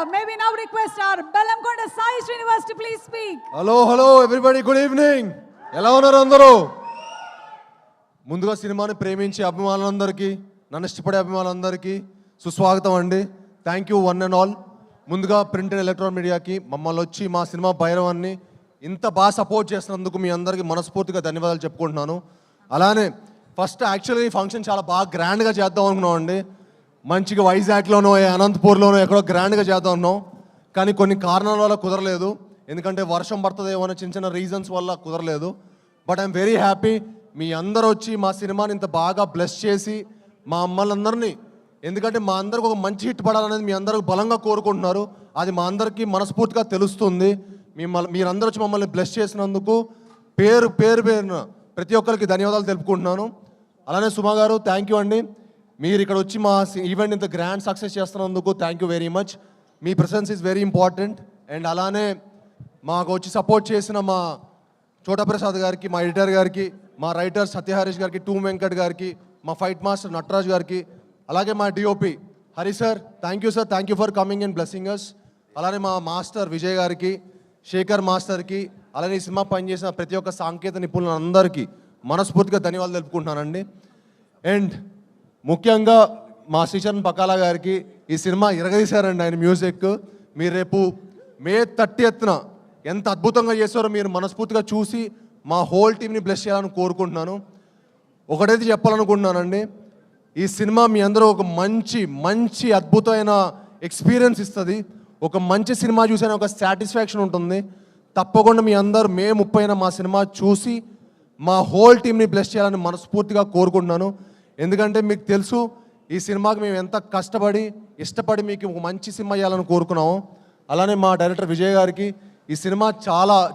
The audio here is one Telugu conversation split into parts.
may we now request our Bellamkonda Sai Srinivas to please speak. Hello everybody, good evening. ఎలా ఉన్నారు అందరూ? ముందుగా సినిమాని ప్రేమించే అభిమానులందరికీ, నన్ను ఇష్టపడే అభిమానులందరికీ సుస్వాగతం అండి. Thank you one and all. ముందుగా ప్రింట్ అండ్ ఎలక్ట్రానిక్ మీడియాకి మమ్మల్ని వచ్చి మా సినిమా భైరవాన్ని ఇంత బాగా సపోర్ట్ చేసినందుకు మీ అందరికీ మనస్ఫూర్తిగా ధన్యవాదాలు చెప్పుకుంటున్నాను. అలానే ఫస్ట్ యాక్చువల్గా ఈ ఫంక్షన్ చాలా బాగా గ్రాండ్గా చేద్దాం అనుకున్నాం అండి. మంచిగా వైజాగ్లోనో అనంతపూర్లోనో ఎక్కడో గ్రాండ్గా చేద్దాం అనుకున్నాం. కానీ కొన్ని కారణాల వల్ల కుదరలేదు. ఎందుకంటే వర్షం పడుతుందేమో అనే చిన్న చిన్న రీజన్స్ వల్ల కుదరలేదు. బట్ ఐఎమ్ వెరీ హ్యాపీ మీ అందరూ వచ్చి మా సినిమాని ఇంత బాగా బ్లెస్ చేసి మా అమ్మలందరినీ, ఎందుకంటే మా అందరికి ఒక మంచి హిట్ పడాలనేది మీ అందరూ బలంగా కోరుకుంటున్నారు. అది మా అందరికీ మనస్ఫూర్తిగా తెలుస్తుంది. మీరందరూ వచ్చి మమ్మల్ని బ్లెస్ చేసినందుకు పేరున ప్రతి ఒక్కరికి ధన్యవాదాలు తెలుపుకుంటున్నాను. అలానే సుమా గారు థ్యాంక్ యూ అండి. మీరు ఇక్కడ వచ్చి మా ఈవెంట్ ఇంత గ్రాండ్ సక్సెస్ చేస్తున్నందుకు thank you very much. Me presence is very important. And అలానే మాకు వచ్చి సపోర్ట్ చేసిన మా చోటా ప్రసాద్ గారికి, మా ఎడిటర్ గారికి, మా రైటర్ సత్యహరీష్ గారికి, టూ వెంకట్ గారికి, మా ఫైట్ మాస్టర్ నటరాజ్ గారికి, అలాగే మా DOP Hari sir thank you sir, thank you for coming and blessing us. అలానే మా మాస్టర్ విజయ్ గారికి, శేఖర్ మాస్టర్కి, అలానే ఈ సినిమా పనిచేసిన ప్రతి ఒక్క సాంకేతిక నిపుణులందరికీ మనస్ఫూర్తిగా ధన్యవాదాలు తెలుపుకుంటున్నానండి. అండ్ ముఖ్యంగా మా శ్రీచరణ్ పకాలా గారికి ఈ సినిమా ఇరగదీశారండి ఆయన మ్యూజిక్. మీరు రేపు మే 30న ఎంత అద్భుతంగా చేస్తారో మీరు మనస్ఫూర్తిగా చూసి మా హోల్ టీమ్ని బ్లెస్ చేయాలని కోరుకుంటున్నాను. ఒకటైతే చెప్పాలనుకుంటున్నానండి, ఈ సినిమా మీ అందరూ ఒక మంచి అద్భుతమైన ఎక్స్పీరియన్స్ ఇస్తుంది. ఒక మంచి సినిమా చూసిన ఒక సాటిస్ఫాక్షన్ ఉంటుంది. తప్పకుండా మీ అందరూ మే 30న మా సినిమా చూసి మా హోల్ టీమ్ని బ్లెస్ చేయాలని మనస్ఫూర్తిగా కోరుకుంటున్నాను. ఎందుకంటే మీకు తెలుసు ఈ సినిమాకి మేము ఎంత కష్టపడి ఇష్టపడి మీకు ఒక మంచి సినిమా చేయాలని కోరుకున్నాము. అలానే మా డైరెక్టర్ విజయ్ గారికి ఈ సినిమా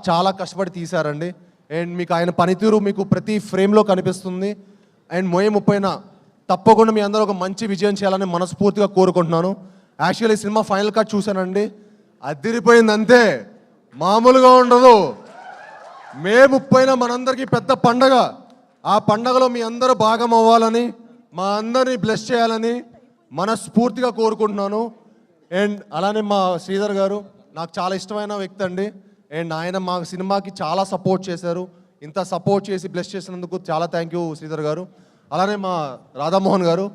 చాలా కష్టపడి తీశారండి. అండ్ మీకు ఆయన పనితీరు మీకు ప్రతి ఫ్రేమ్లో కనిపిస్తుంది. అండ్ మే 30న తప్పకుండా మీ అందరూ ఒక మంచి విజయం చేయాలని మనస్ఫూర్తిగా కోరుకుంటున్నాను. యాక్చువల్లీ ఈ సినిమా ఫైనల్ కట్ చూశానండి, అదిరిపోయింది అంతే, మామూలుగా ఉండదు. మే 30న మనందరికీ పెద్ద పండగ. ఆ పండగలో మీ అందరూ భాగం అవ్వాలని, మా అందరినీ బ్లెస్ చేయాలని మనస్ఫూర్తిగా కోరుకుంటున్నాను. అండ్ అలానే మా శ్రీధర్ గారు నాకు చాలా ఇష్టమైన వ్యక్తి అండి. అండ్ ఆయన మా సినిమాకి చాలా సపోర్ట్ చేశారు. ఇంత సపోర్ట్ చేసి బ్లెస్ చేసినందుకు చాలా థ్యాంక్ యూ శ్రీధర్ గారు. అలానే మా రాధామోహన్ గారు,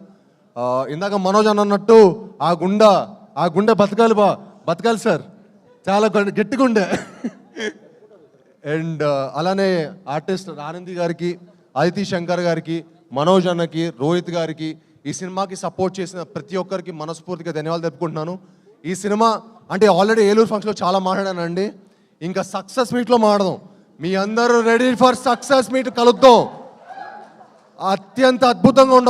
ఇందాక మనోజ్ అన్నట్టు ఆ గుండె బతకాలి సార్, చాలా గట్టిగా ఉండే. అండ్ అలానే ఆర్టిస్ట్ ఆనంది గారికి, అదితి శంకర్ గారికి, మనోజ్ అన్నకి, రోహిత్ గారికి, ఈ సినిమాకి సపోర్ట్ చేసిన ప్రతి ఒక్కరికి మనస్ఫూర్తిగా ధన్యవాదాలు చెప్పుకుంటున్నాను. ఈ సినిమా అంటే ఆల్రెడీ ఏలూరు ఫంక్షన్లో చాలా మాట్లాడానండి, ఇంకా సక్సెస్ మీట్లో మాట్లాడదాం. మీ అందరూ రెడీ ఫర్ సక్సెస్ మీట్, కలుద్దాం. అత్యంత అద్భుతంగా